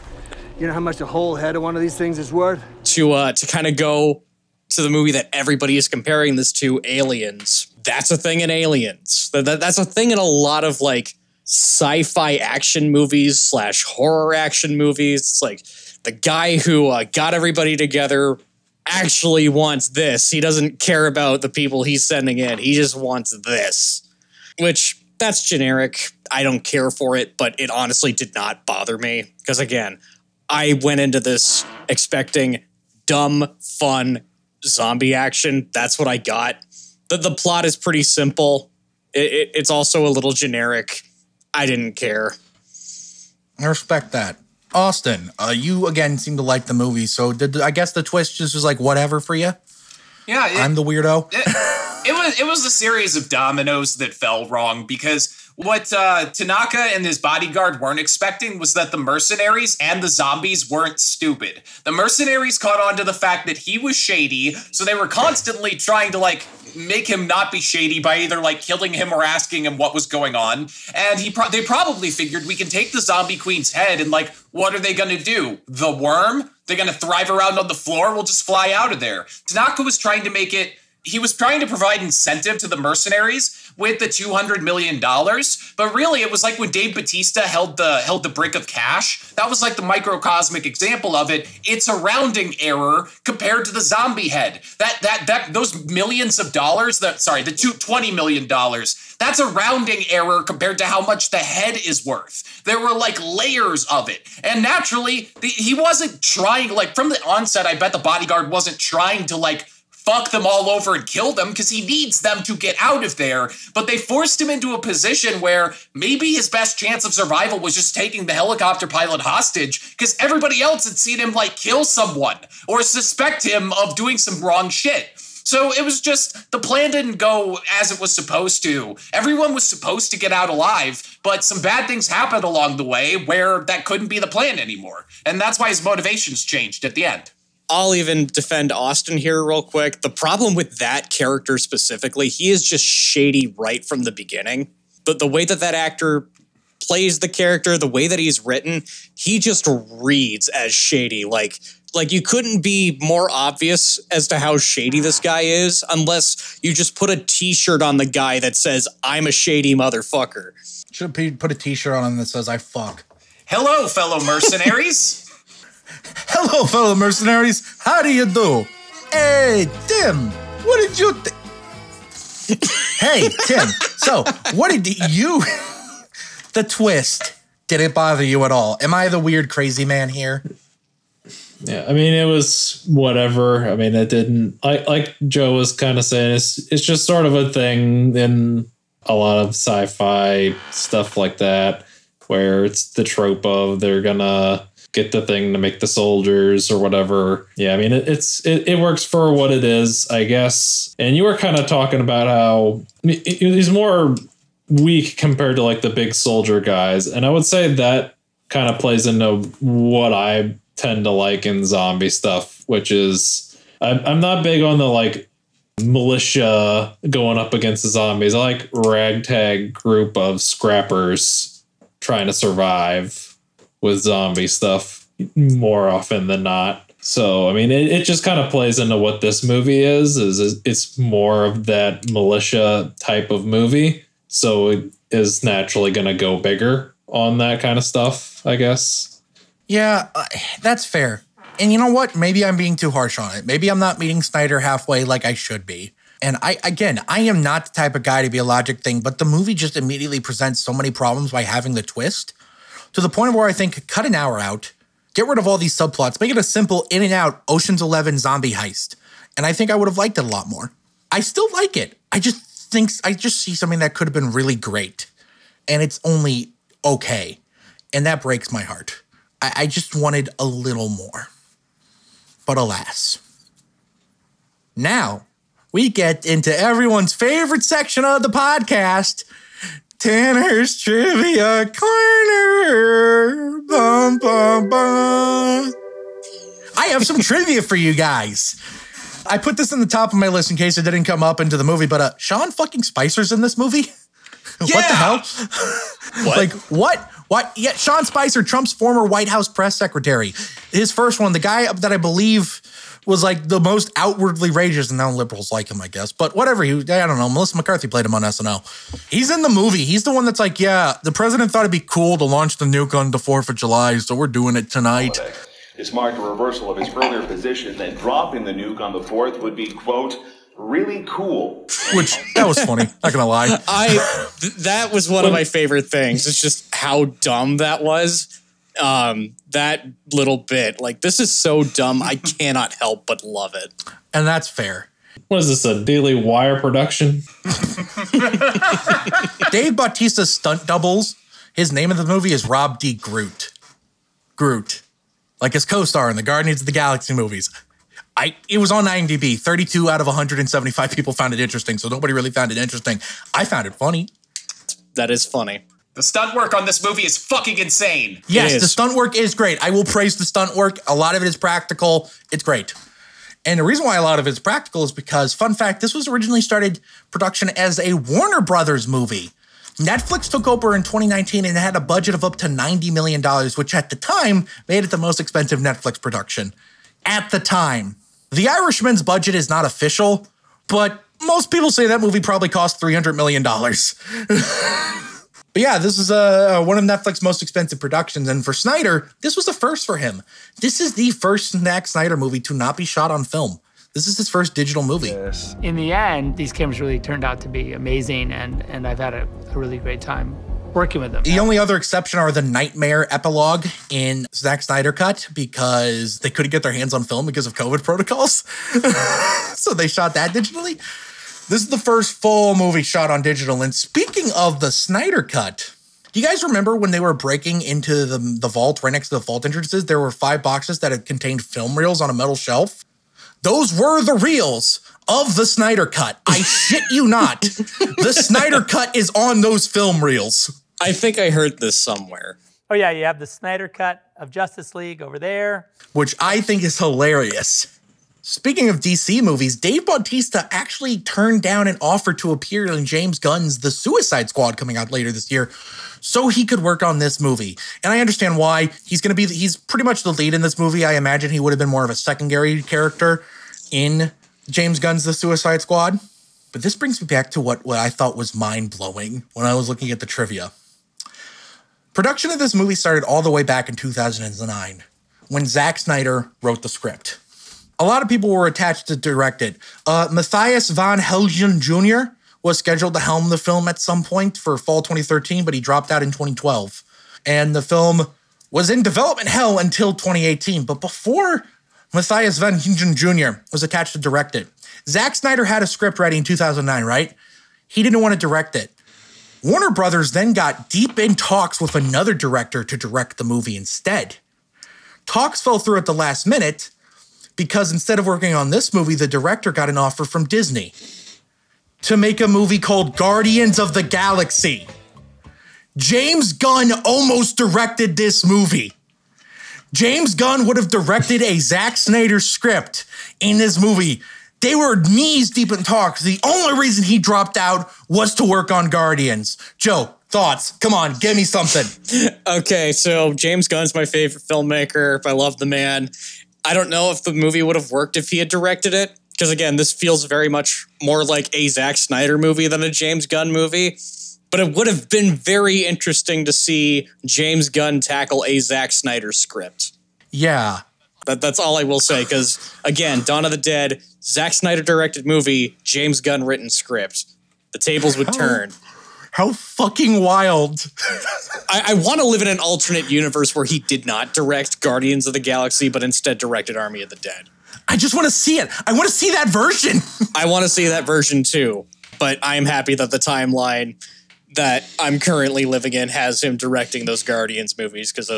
You know how much a whole head of one of these things is worth? To kind of go to the movie that everybody is comparing this to, Aliens. That's a thing in Aliens. That's a thing in a lot of like sci-fi action movies / horror action movies. It's like the guy who got everybody together actually wants this. He doesn't care about the people he's sending in. He just wants this. Which, that's generic. I don't care for it, but it honestly did not bother me. Because again, I went into this expecting dumb, fun zombie action. That's what I got. The plot is pretty simple. It's also a little generic. I didn't care. I respect that. Austin, you again seem to like the movie, so I guess the twist just was like whatever for you? Yeah. I'm the weirdo? It was a series of dominoes that fell wrong because what Tanaka and his bodyguard weren't expecting was that the mercenaries and the zombies weren't stupid. The mercenaries caught on to the fact that he was shady, so they were constantly trying to like make him not be shady by either like killing him or asking him what was going on. And they probably figured we can take the zombie queen's head and like, what are they going to do? The worm? They're going to thrive around on the floor? We'll just fly out of there. Tanaka was trying to make it. He was trying to provide incentive to the mercenaries with the $200 million, but really it was like when Dave Bautista held the brick of cash. That was like the microcosmic example of it. It's a rounding error compared to the zombie head. Those millions of dollars, the $20 million, that's a rounding error compared to how much the head is worth. There were like layers of it. And naturally, he wasn't trying, like from the onset, I bet the bodyguard wasn't trying to like fuck them all over and kill them because he needs them to get out of there. But they forced him into a position where maybe his best chance of survival was just taking the helicopter pilot hostage because everybody else had seen him like kill someone or suspect him of doing some wrong shit. So it was just, the plan didn't go as it was supposed to. Everyone was supposed to get out alive, but some bad things happened along the way where that couldn't be the plan anymore. And that's why his motivations changed at the end. I'll even defend Austin here real quick. The problem with that character specifically, he is just shady right from the beginning. But the way that actor plays the character, the way that he's written, he just reads as shady. Like you couldn't be more obvious as to how shady this guy is unless you just put a t-shirt on the guy that says, I'm a shady motherfucker. Should have put a t-shirt on him that says, I fuck. Hello, fellow mercenaries. Hello, fellow mercenaries. How do you do? Hey, Tim, what did you think? Hey, Tim, so what did you... The twist, did it bother you at all? Am I the weird crazy man here? Yeah, I mean, it was whatever. I mean, it didn't... Like Joe was kind of saying, it's just sort of a thing in a lot of sci-fi stuff like that, where it's the trope of they're gonna get the thing to make the soldiers or whatever. Yeah, I mean, it works for what it is, I guess. And you were kind of talking about how he's more weak compared to like the big soldier guys. And I would say that kind of plays into what I tend to like in zombie stuff, which is I'm not big on the like militia going up against the zombies. I like ragtag group of scrappers trying to survive with zombie stuff more often than not. So, I mean, it just kind of plays into what this movie is it's more of that militia type of movie. So it is naturally going to go bigger on that kind of stuff, I guess. Yeah, that's fair. And you know what? Maybe I'm being too harsh on it. Maybe I'm not meeting Snyder halfway like I should be. And I am not the type of guy to be a logic thing, but the movie just immediately presents so many problems by having the twist to the point where I think cut an hour out, get rid of all these subplots, make it a simple in and out Ocean's 11 zombie heist. And I think I would have liked it a lot more. I still like it. I just see something that could have been really great. And it's only okay. And that breaks my heart. I just wanted a little more. But alas. Now, we get into everyone's favorite section of the podcast, Tanner's Trivia Corner. Bum, bum, bum. I have some trivia for you guys. I put this in the top of my list in case it didn't come up into the movie, but Sean fucking Spicer's in this movie? Yeah. What the hell? What? Like, what? What? Yeah, Sean Spicer, Trump's former White House press secretary. His first one, the guy that I believe was like the most outwardly racist, and now liberals like him, I guess. But whatever, I don't know. Melissa McCarthy played him on SNL. He's in the movie. He's the one that's like, yeah, the president thought it'd be cool to launch the nuke on the 4th of July, so we're doing it tonight. This marked a reversal of his earlier position that dropping the nuke on the 4th would be, quote, really cool. Which, that was funny. Not gonna lie. That was one of my favorite things. It's just how dumb that was. That little bit. Like, this is so dumb, I cannot help but love it. And that's fair. What is this, a Daily Wire production? Dave Bautista's stunt doubles, his name in the movie is Rob D. Groot. Groot. Like his co-star in the Guardians of the Galaxy movies. It was on IMDb. 32 out of 175 people found it interesting, so nobody really found it interesting. I found it funny. That is funny. The stunt work on this movie is fucking insane. Yes, the stunt work is great. I will praise the stunt work. A lot of it is practical. It's great. And the reason why a lot of it is practical is because, fun fact, this was originally started production as a Warner Brothers movie. Netflix took over in 2019 and had a budget of up to $90 million, which at the time made it the most expensive Netflix production. At the time. The Irishman's budget is not official, but most people say that movie probably cost $300 million. But yeah, this is one of Netflix's most expensive productions, and for Snyder, this was a first for him. This is the first Zack Snyder movie to not be shot on film. This is his first digital movie. Yes. In the end, these cameras really turned out to be amazing, and I've had a really great time working with them. The only other exception are the Nightmare epilogue in Zack Snyder cut because they couldn't get their hands on film because of COVID protocols. So they shot that digitally. This is the first full movie shot on digital. And speaking of the Snyder cut, do you guys remember when they were breaking into the vault right next to the vault entrances? There were 5 boxes that had contained film reels on a metal shelf. Those were the reels of the Snyder cut. I shit you not. The Snyder cut is on those film reels. I think I heard this somewhere. Oh yeah, you have the Snyder cut of Justice League over there. Which I think is hilarious. Speaking of DC movies, Dave Bautista actually turned down an offer to appear in James Gunn's The Suicide Squad coming out later this year so he could work on this movie. And I understand why. He's pretty much the lead in this movie. I imagine he would have been more of a secondary character in James Gunn's The Suicide Squad. But this brings me back to what I thought was mind-blowing when I was looking at the trivia. Production of this movie started all the way back in 2009 when Zack Snyder wrote the script. A lot of people were attached to direct it. Matthias von Helgen Jr. was scheduled to helm the film at some point for fall 2013, but he dropped out in 2012. And the film was in development hell until 2018. But before Matthias von Helgen Jr. was attached to direct it, Zack Snyder had a script ready in 2009, right? He didn't want to direct it. Warner Brothers then got deep in talks with another director to direct the movie instead. Talks fell through at the last minute because instead of working on this movie, the director got an offer from Disney to make a movie called Guardians of the Galaxy. James Gunn almost directed this movie. James Gunn would have directed a Zack Snyder script in this movie. They were knees deep in talks. The only reason he dropped out was to work on Guardians. Joe, thoughts? Come on, give me something. Okay, so James Gunn's my favorite filmmaker. I love the man. I don't know if the movie would have worked if he had directed it. Because again, this feels very much more like a Zack Snyder movie than a James Gunn movie. But it would have been very interesting to see James Gunn tackle a Zack Snyder script. Yeah. That's all I will say. Because again, Dawn of the Dead, Zack Snyder directed movie, James Gunn written script. The tables would turn. How fucking wild. I want to live in an alternate universe where he did not direct Guardians of the Galaxy, but instead directed Army of the Dead. I just want to see it. I want to see that version. I want to see that version too. But I'm happy that the timeline that I'm currently living in has him directing those Guardians movies because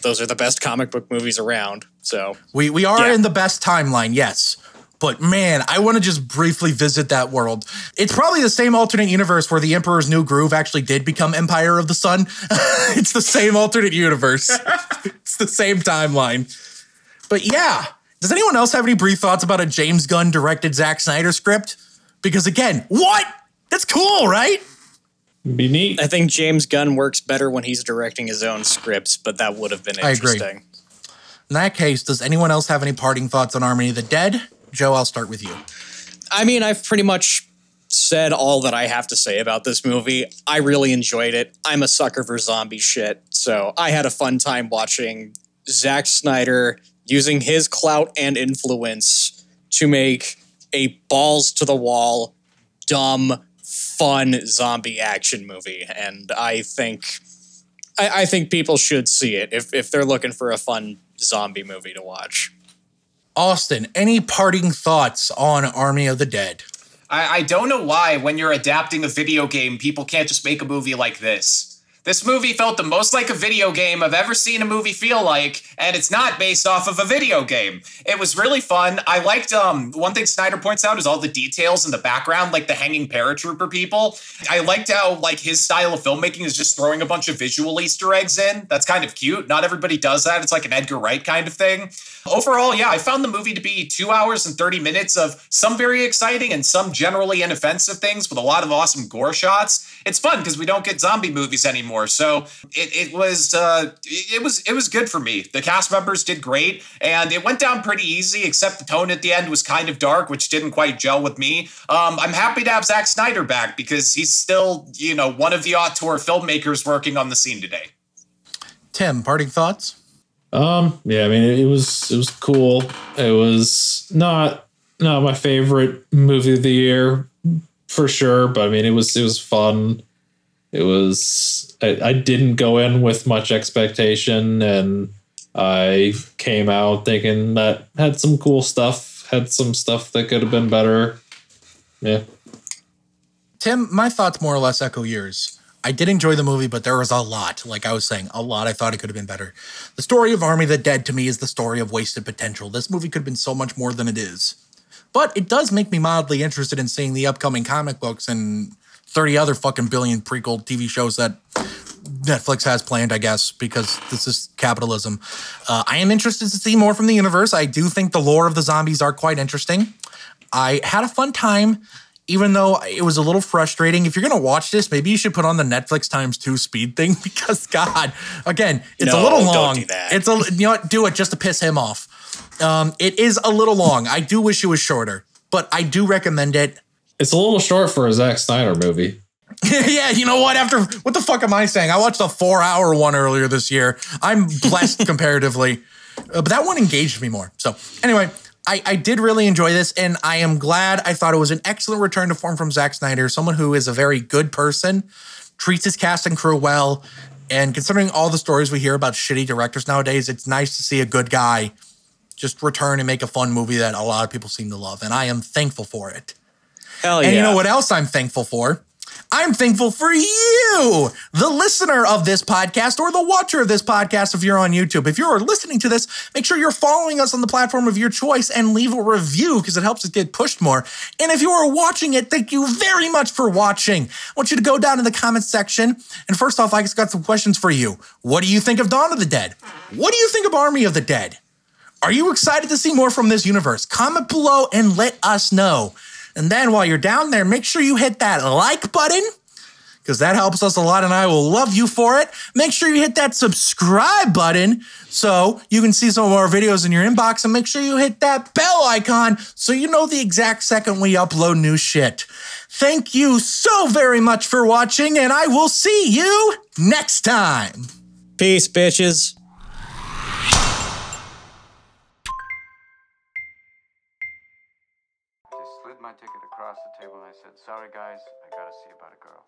those are the best comic book movies around. So we are in the best timeline, yes. But man, I want to just briefly visit that world. It's probably the same alternate universe where the Emperor's New Groove actually did become Empire of the Sun. It's the same alternate universe. It's the same timeline. But yeah, does anyone else have any brief thoughts about a James Gunn directed Zack Snyder script? Because again, what? That's cool, right? Be neat. I think James Gunn works better when he's directing his own scripts, but that would have been interesting. I agree. In that case, does anyone else have any parting thoughts on Army of the Dead? Joe, I'll start with you. I mean, I've pretty much said all that I have to say about this movie. I really enjoyed it. I'm a sucker for zombie shit, so I had a fun time watching Zack Snyder using his clout and influence to make a balls-to-the-wall, dumb, fun zombie action movie. And I think people should see it if they're looking for a fun zombie movie to watch. Austin, any parting thoughts on Army of the Dead? I don't know why, when you're adapting a video game, people can't just make a movie like this. This movie felt the most like a video game I've ever seen a movie feel like, and it's not based off of a video game. It was really fun. I liked, one thing Snyder points out is all the details in the background, like the hanging paratrooper people. I liked how, like, his style of filmmaking is just throwing a bunch of visual Easter eggs in. That's kind of cute. Not everybody does that. It's like an Edgar Wright kind of thing. Overall, yeah, I found the movie to be 2 hours and 30 minutes of some very exciting and some generally inoffensive things with a lot of awesome gore shots. It's fun because we don't get zombie movies anymore. So it was good for me. The cast members did great, and it went down pretty easy, except the tone at the end was kind of dark, which didn't quite gel with me. I'm happy to have Zack Snyder back because he's still, one of the auteur filmmakers working on the scene today. Tim, parting thoughts? Yeah, I mean, it was cool. It was not my favorite movie of the year for sure, but I mean, it was fun. It was, I didn't go in with much expectation, and I came out thinking that had some cool stuff, had some stuff that could have been better. Yeah. Tim, my thoughts more or less echo yours. I did enjoy the movie, but there was a lot, like I was saying, a lot I thought it could have been better. The story of Army of the Dead to me is the story of wasted potential. This movie could have been so much more than it is. But it does make me mildly interested in seeing the upcoming comic books and 30 other fucking billion prequel TV shows that Netflix has planned, I guess, because this is capitalism. I am interested to see more from the universe. I do think the lore of the zombies are quite interesting. I had a fun time, even though it was a little frustrating. If you're going to watch this, maybe you should put on the Netflix ×2 speed thing because, God, again, it's a little long. Don't do that. You know what? Do it just to piss him off. It is a little long. I do wish it was shorter, but I do recommend it. It's a little short for a Zack Snyder movie. Yeah, you know what? What the fuck am I saying? I watched a 4-hour one earlier this year. I'm blessed comparatively, but that one engaged me more. So anyway, I did really enjoy this, and I am glad. I thought it was an excellent return to form from Zack Snyder, someone who is a very good person, treats his cast and crew well, and considering all the stories we hear about shitty directors nowadays, it's nice to see a good guy just return and make a fun movie that a lot of people seem to love, and I am thankful for it. Hell yeah. And you know what else I'm thankful for? I'm thankful for you, the listener of this podcast or the watcher of this podcast if you're on YouTube. If you're listening to this, make sure you're following us on the platform of your choice and leave a review because it helps us get pushed more. And if you are watching it, thank you very much for watching. I want you to go down in the comments section. And first off, I just got some questions for you. What do you think of Dawn of the Dead? What do you think of Army of the Dead? Are you excited to see more from this universe? Comment below and let us know. And then while you're down there, make sure you hit that like button because that helps us a lot and I will love you for it. Make sure you hit that subscribe button so you can see some of our videos in your inbox, and make sure you hit that bell icon so you know the exact second we upload new shit. Thank you so very much for watching, and I will see you next time. Peace, bitches. Slid my ticket across the table and I said, "Sorry guys, I gotta see about a girl."